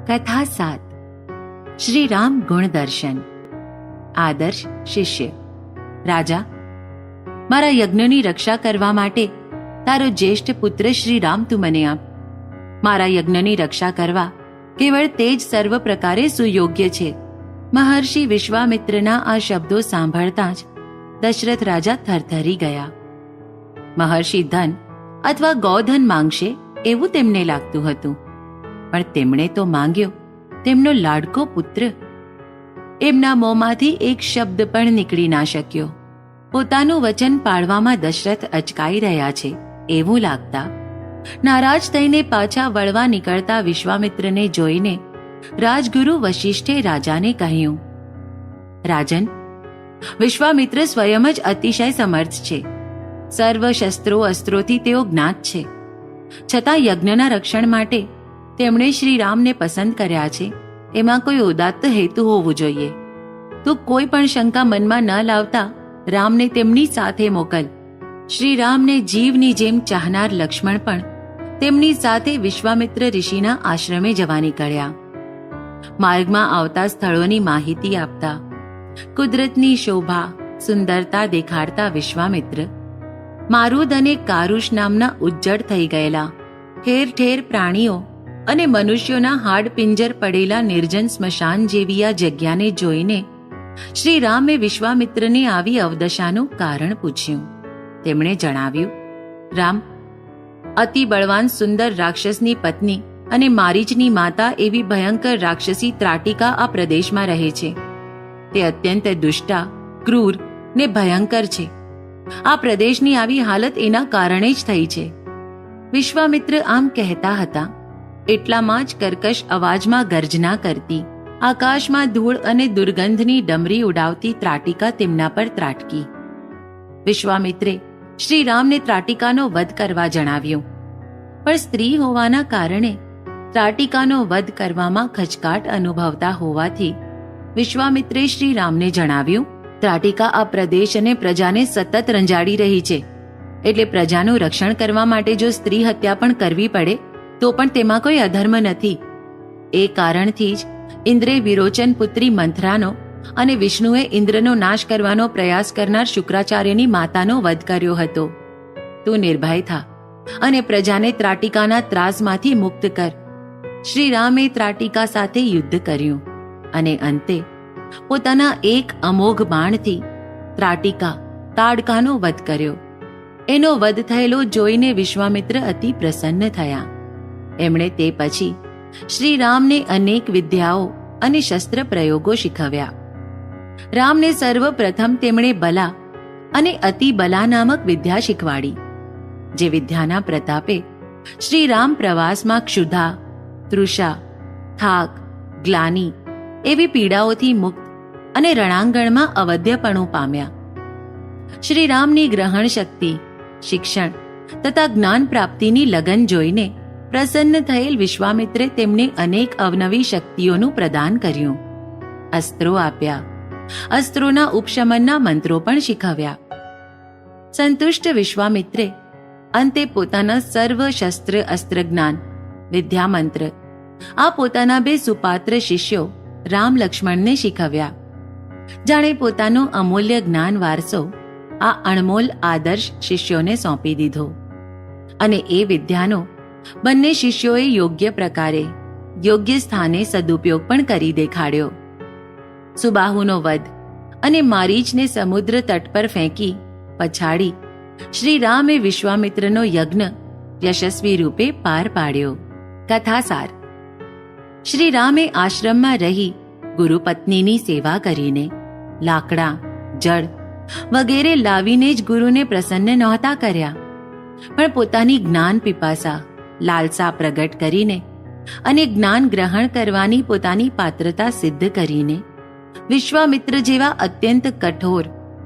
કથા 7 શ્રી રામ ગુણદર્શન. આદર્શ શિષ્ય. રાજા, મારા યજ્ઞની રક્ષા કરવા માટે તારો જ્યેષ્ઠ પુત્ર શ્રી રામ તું મને આપ. મારા યજ્ઞની રક્ષા કરવા કેવળ તે જ સર્વ પ્રકારે સુયોગ્ય છે. મહર્ષિ વિશ્વામિત્રના આ શબ્દો સાંભળતા જ દશરથ રાજા થરથરી ગયા. મહર્ષિ ધન અથવા ગૌધન માંગશે એવું તેમને લાગતું હતું, પણ તેમણે તો માંગ્યો તેમનો લાડકો પુત્ર. એમના મોંમાંથી એક શબ્દ પણ નીકળી ના શક્યો. પોતાનું વચન પાળવામાં દશરથ અચકાઈ રહ્યા છે એવું લાગતા નારાજ થઈને પાછા વળવા નીકળતા વિશ્વામિત્રને જોઈને રાજગુરુ વશિષ્ઠે રાજાને કહ્યું, રાજન, વિશ્વામિત્ર સ્વયં જ અતિશય સમર્થ છે. સર્વ શસ્ત્રો અસ્ત્રોથી તેઓ જ્ઞાત છે. છતાં યજ્ઞના રક્ષણ માટે તેમણે શ્રી રામને પસંદ કર્યા છે. એમાં કોઈ ઉદાત્ત હેતુ હોવું જોઈએ. તું કોઈ પણ શંકા મનમાં ન લાવતા રામને તેમની સાથે મોકલ. શ્રી રામને જીવની જેમ ચાહનાર લક્ષ્મણ પણ તેમની સાથે વિશ્વામિત્ર ઋષિના આશ્રમે જવા નીકળ્યા. માર્ગમાં આવતા સ્થળોની માહિતી આપતા, કુદરતની શોભા સુંદરતા દેખાડતા વિશ્વામિત્ર મારુદ અને કારુષ નામના ઉજ્જડ થઈ ગયેલા ઠેર ઠેર પ્રાણીઓ અને મનુષ્યોના હાડપિંજર પડેલા નિર્જન સ્મશાન જેવી આ જગ્યાને જોઈને શ્રી રામે વિશ્વામિત્રને આવી અવદશાનું કારણ પૂછ્યું. તેમણે જણાવ્યું, રામ, અતિ બળવાન સુંદર રાક્ષસની પત્ની અને મારીચની માતા એવી ભયંકર રાક્ષસી ત્રાટિકા આ પ્રદેશમાં રહે છે. તે અત્યંત દુષ્ટા, ક્રૂર ને ભયંકર છે. આ પ્રદેશની આવી હાલત એના કારણે જ થઈ છે. વિશ્વામિત્ર આમ કહેતા હતા એટલામાં જ કર્કશ અવાજમાં ગર્જના કરતી, આકાશમાં ધૂળ અને દુર્ગંધની ડમરી ઉડાવતી ત્રાટિકા તેમના પર ત્રાટકી. વિશ્વામિત્રે શ્રી રામને ત્રાટિકાનો વધ કરવા જણાવ્યું, પણ સ્ત્રી હોવાના કારણે ત્રાટિકાનો વધ કરવામાં ખચકાટ અનુભવતા હોવાથી વિશ્વામિત્રે શ્રી રામને જણાવ્યું, ત્રાટિકા આ પ્રદેશ અને પ્રજાને સતત રંજાડી રહી છે, એટલે પ્રજાનું રક્ષણ કરવા માટે જો સ્ત્રી હત્યા પણ કરવી પડે તો પણ તેમાં કોઈ અધર્મ નથી. એ કારણથી જ ઇન્દ્રે વિરોચન પુત્રી મંથરાનો અને વિષ્ણુએ ઇન્દ્રનો નાશ કરવાનો પ્રયાસ કરનાર શુક્રાચાર્યની માતાનો વધ કર્યો હતો. તું નિર્ભય થા અને પ્રજાને ત્રાટિકાના ત્રાસમાંથી મુક્ત કર. શ્રી રામે ત્રાટિકા સાથે યુદ્ધ કર્યું અને અંતે પોતાના એક અમોઘ બાણથી ત્રાટિકા તાડકાનો વધ કર્યો. એનો વધ થયેલો જોઈને વિશ્વામિત્ર અતિ પ્રસન્ન થયા. એમણે તે પછી શ્રી રામને અનેક વિદ્યાઓ અને શસ્ત્ર પ્રયોગો શીખવ્યા. રામને સર્વપ્રથમ તેમણે બલા અને અતિબલા નામક વિદ્યા શીખવાડી. જે વિદ્યાના પ્રતાપે શ્રી રામ પ્રવાસમાં ક્ષુધા, તૃષા, થાક, ગ્લાનિ એવી પીડાઓથી મુક્ત અને રણાંગણમાં અવધ્યપણું પામ્યા. શ્રી રામની ગ્રહણ શક્તિ, શિક્ષણ તથા જ્ઞાન પ્રાપ્તિની લગન જોઈને પ્રસન્ન થયેલ વિશ્વામિત્રે તેમને અનેક અવનવી શક્તિઓનું પ્રદાન કર્યું. અસ્ત્રો આપ્યા. અસ્ત્રોના ઉપશમનના મંત્રો પણ શીખવ્યા. સંતુષ્ટ વિશ્વામિત્રે અંતે પોતાના સર્વ શસ્ત્ર અસ્ત્ર જ્ઞાન, વિદ્યામંત્ર આ પોતાના 2 સુપાત્ર શિષ્યો રામ લક્ષ્મણને શીખવ્યા. જાણે પોતાનો અમૂલ્ય જ્ઞાન વારસો આ અણમોલ આદર્શ શિષ્યોને સોંપી દીધો અને એ વિદ્યાનો બંને શિષ્યોએ યોગ્ય પ્રકારે યોગ્ય સ્થાને સદુપયોગ પણ કરી દેખાડ્યો. સુબાહુનો વધ અને મારીચને સમુદ્ર તટ પર ફેંકી પછાડી શ્રી રામે વિશ્વામિત્રનો યજ્ઞ યશસ્વી રૂપે પાર પાડ્યો. કથાસાર. શ્રી રામે આશ્રમમાં રહી ગુરુપત્નીની સેવા કરીને લાકડા, જળ વગેરે લાવીને જ ગુરુને પ્રસન્ન નહોતા કર્યા, પણ પોતાની જ્ઞાન પીપાસા, લાલસા પ્રગટ કરીને અને જ્ઞાન ગ્રહણ કરવાની પોતાની પાત્રતા સિદ્ધ કરીને વિશ્વામિત્ર જેવા અત્યંત કઠોર,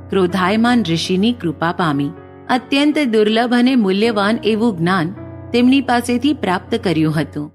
ક્રોધાયમાન ઋષિની કૃપા પામી અત્યંત દુર્લભ અને મૂલ્યવાન એવું જ્ઞાન તેમની પાસેથી પ્રાપ્ત કર્યું હતું.